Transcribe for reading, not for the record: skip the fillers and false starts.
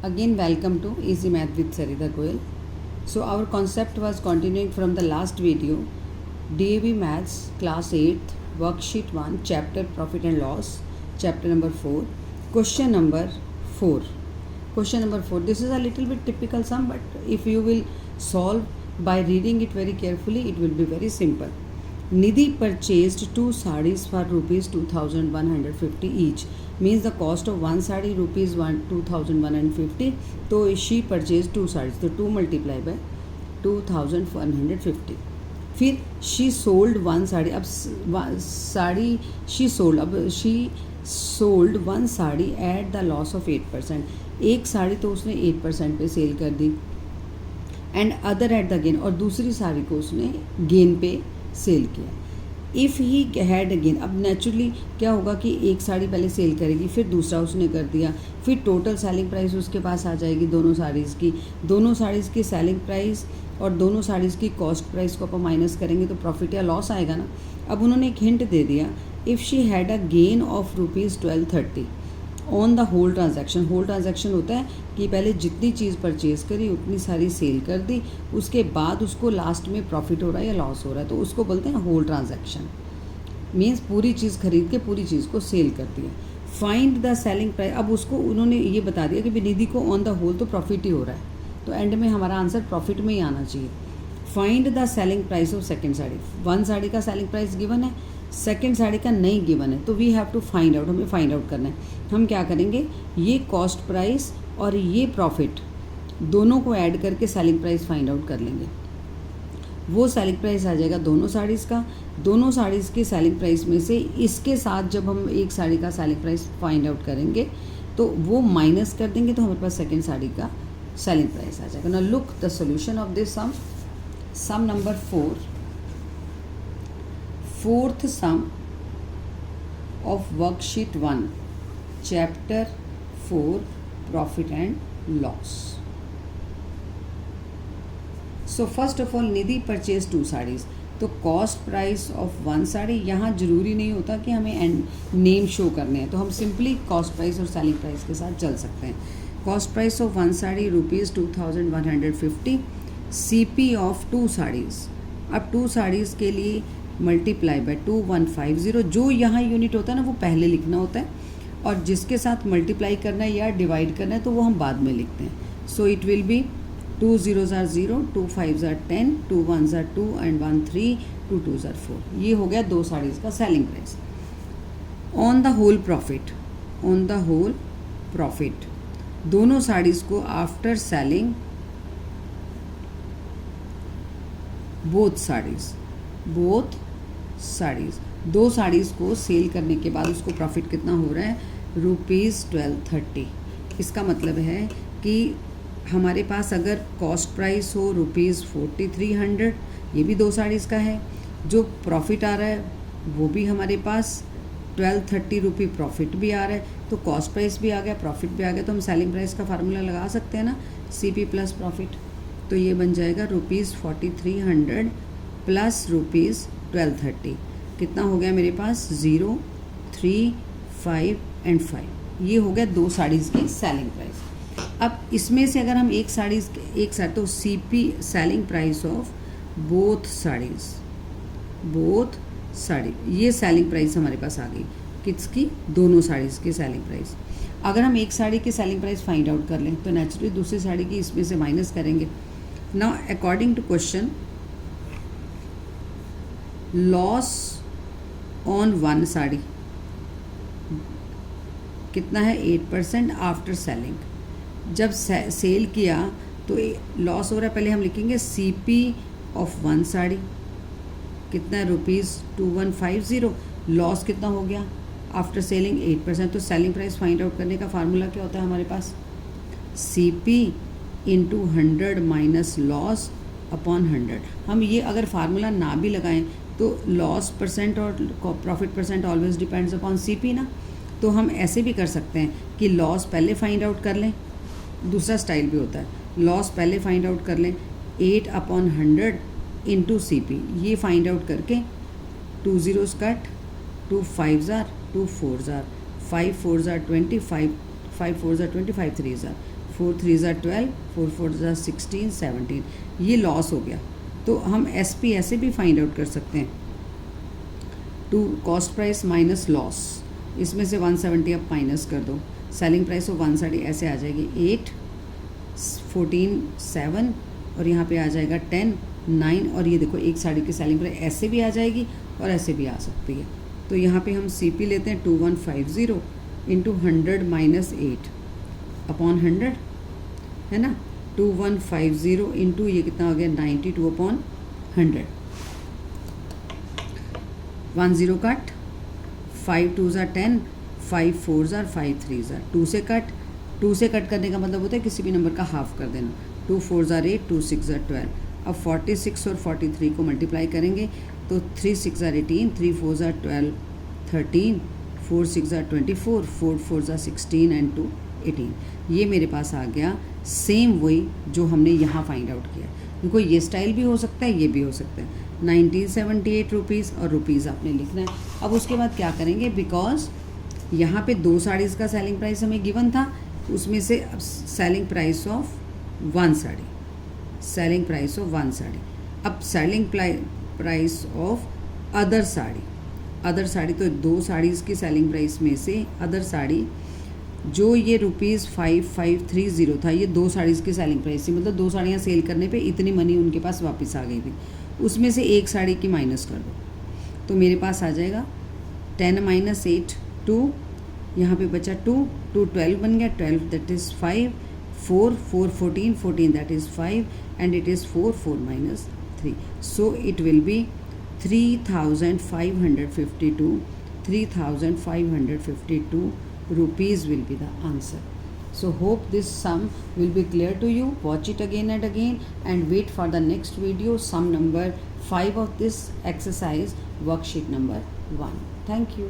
Again, welcome to Easy Math with Sarita Goel. So, our concept was continuing from the last video. DAV Maths, Class 8th, Worksheet 1, Chapter Profit and Loss, Chapter number 4, Question number 4. Question number 4. This is a little bit typical sum, but if you will solve by reading it very carefully, it will be very simple. Nidhi purchased 2 sarees for rupees 2150 each. Means the cost of one saree rupees 2150. So she purchased 2 sarees. So 2 multiplied by 2150. फिर she sold one sari. अब sari she sold. अब she sold one sari at the loss of 8%. एक साड़ी तो उसने 8% पे sale कर दी. And other at the gain, और दूसरी साड़ी को उसने गेन पे सेल किया. इफ़ ही हैड अगेन, अब नेचुरली क्या होगा कि एक साड़ी पहले सेल करेगी, फिर दूसरा उसने कर दिया, फिर टोटल सेलिंग प्राइस उसके पास आ जाएगी दोनों साड़ीज़ की सेलिंग प्राइस और दोनों साड़ीज़ की कॉस्ट प्राइस को अपन माइनस करेंगे तो प्रॉफिट या लॉस आएगा ना. अब उन्होंने एक हिंट दे दिया, if she had a gain of rupees 1230 on the whole transaction. Whole transaction होता है कि पहले जितनी चीज़ परचेज करी उतनी सारी सेल कर दी, उसके बाद उसको लास्ट में प्रॉफिट हो रहा है या लॉस हो रहा है, तो उसको बोलते हैं होल ट्रांजैक्शन. मीन्स पूरी चीज़ खरीद के पूरी चीज़ को सेल कर दिया. Find the selling price. अब उसको उन्होंने ये बता दिया कि निधि को ऑन द होल तो प्रॉफिट ही हो रहा है, तो एंड में हमारा आंसर प्रॉफिट में ही आना चाहिए. Find the selling price of second sari. One sari का सेलिंग प्राइस गिवन है, सेकेंड साड़ी का नहीं गिवन है, तो we have to find out. हमें फाइंड आउट करना है. हम क्या करेंगे, ये कॉस्ट प्राइस और ये प्रॉफिट दोनों को ऐड करके सेलिंग प्राइस फाइंड आउट कर लेंगे. वो सेलिंग प्राइस आ जाएगा दोनों साड़ीज़ का. दोनों साड़ीज़ की सेलिंग प्राइस में से इसके साथ जब हम एक साड़ी का सेलिंग प्राइस फाइंड आउट करेंगे तो वो माइनस कर देंगे, तो हमारे पास सेकेंड साड़ी का सेलिंग प्राइस आ जाएगा. Now look the solution of this sum number 4. Fourth sum of worksheet 1, chapter 4, profit and loss. So first of all, Nidhi purchased 2 sarees. तो cost price of one sari, यहाँ ज़रूरी नहीं होता कि हमें नेम शो करने हैं, तो हम सिंपली कॉस्ट प्राइस और सेलिंग प्राइस के साथ चल सकते हैं. Cost price of one sari rupees 2150. CP of 2 saris. अब 2 साड़ीज़ के लिए मल्टीप्लाई बाय 2150. जो यहाँ यूनिट होता है ना वो पहले लिखना होता है, और जिसके साथ मल्टीप्लाई करना है या डिवाइड करना है तो वो हम बाद में लिखते हैं. So it will be 2 zeros are 0, 2 5s are 10, 2 1s are 2 and 1 3, 2 2s are 4. ये हो गया 2 साड़ीज़ का selling price. On the whole profit दोनों साड़ीज़ को after selling both saris 2 saris को सेल करने के बाद उसको प्रॉफिट कितना हो रहा है, रुपीज़ 1230. इसका मतलब है कि हमारे पास अगर कॉस्ट प्राइस हो रुपीज़ 4300, ये भी 2 साड़ीज़ का है, जो प्रॉफिट आ रहा है वो भी हमारे पास 1230 रुपये प्रॉफिट भी आ रहा है, तो कॉस्ट प्राइस भी आ गया, प्रॉफिट भी आ गया, तो हम सेलिंग प्राइस का फार्मूला लगा सकते हैं ना, CP प्लस प्रॉफिट. तो ये बन जाएगा रुपीज़ 4300 प्लस रुपीज़ 1230. कितना हो गया मेरे पास, 0 3 5 एंड 5. ये हो गया 2 साड़ीज़ की सेलिंग प्राइस. अब इसमें से अगर हम एक साड़ी तो CP selling price of both sari, ये सेलिंग प्राइस हमारे पास आ गई. किसकी, दोनों साड़ीज़ की सेलिंग प्राइस. अगर हम एक साड़ी की सेलिंग प्राइस फाइंड आउट कर लें तो नेचुरली दूसरी साड़ी की इसमें से माइनस करेंगे. Now according to question, loss on one sari कितना है, 8% आफ्टर सेलिंग. जब सेल किया तो लॉस हो रहा है, पहले हम लिखेंगे CP ऑफ वन साड़ी कितना है, रुपीज़ 2150. लॉस कितना हो गया आफ्टर सेलिंग, 8%. तो सेलिंग प्राइस फाइंड आउट करने का फार्मूला क्या होता है हमारे पास, CP into 100 minus loss upon 100. हम ये अगर फार्मूला ना भी लगाएं तो लॉस परसेंट और profit percent always depends upon CP ना, तो हम ऐसे भी कर सकते हैं कि लॉस पहले फाइंड आउट कर लें. दूसरा स्टाइल भी होता है, लॉस पहले फाइंड आउट कर लें, 8/100 इंटू CP. ये फाइंड आउट करके 2 zeros cut, 2 5s are, 2 4s are, 5 4s are 20, 5 4s are 20, 5 3s are 4 3 ज़ा 12, 4 4 ज़ा 16, 17, ये लॉस हो गया। तो हम SP ऐसे भी फाइंड आउट कर सकते हैं, to cost price minus loss, इसमें से 170 आप माइनस कर दो, selling price of one sari ऐसे आ जाएगी 8, 14, 7 और यहाँ पे आ जाएगा 10, 9 और ये देखो एक साड़ी की सेलिंग प्राइस ऐसे भी आ जाएगी और ऐसे भी आ सकती है। तो यहाँ पे हम CP लेते हैं 2150 इंटू 100 माइनस 8 अपॉन 100 है ना, 2150 इंटू ये कितना हो गया 92 अपॉन 100, 1 0 कट, 5 2 ज़ा 10, 5 4 ज़ा 5 3 ज़ा 2 से कट, 2 से कट करने का मतलब होता है किसी भी नंबर का हाफ कर देना, 2 4 ज़ा 8, 2 6 ज़ा 12। अब 46 और 43 को मल्टीप्लाई करेंगे तो 3 6 ज़ा 18, 3 4 ज़ा 12, 13, 4 6 ज़ा 24, 4 4 ज़ा 16 एंड 2 18। ये मेरे पास आ गया सेम वही जो हमने यहाँ फाइंड आउट किया। देखो ये स्टाइल भी हो सकता है, ये भी हो सकता है। 1978 रुपीज़ और रुपीज़ आपने लिखना है। अब उसके बाद क्या करेंगे, बिकॉज यहाँ पे 2 साड़ीज़ का सेलिंग प्राइस हमें गिवन था, उसमें से selling price of one sari, selling price of one sari, अब selling price of other sari, other sari तो 2 साड़ीज़ की सेलिंग प्राइस में से अदर साड़ी जो ये ₹5530 था, ये 2 साड़ीज़ की सेलिंग प्राइस थी, मतलब 2 साड़ियाँ सेल करने पे इतनी मनी उनके पास वापस आ गई थी, उसमें से एक साड़ी की माइनस कर दो तो मेरे पास आ जाएगा 10 माइनस 8 2, यहाँ पे बचा 2 2 12 बन गया, 12 that is 5, 4 4 14 14 that is 5 and it is 4 4 minus 3, so it will be 3552 rupees will be the answer. So hope this sum will be clear to you. Watch it again and again and wait for the next video, sum number 5 of this exercise, worksheet number 1. Thank you.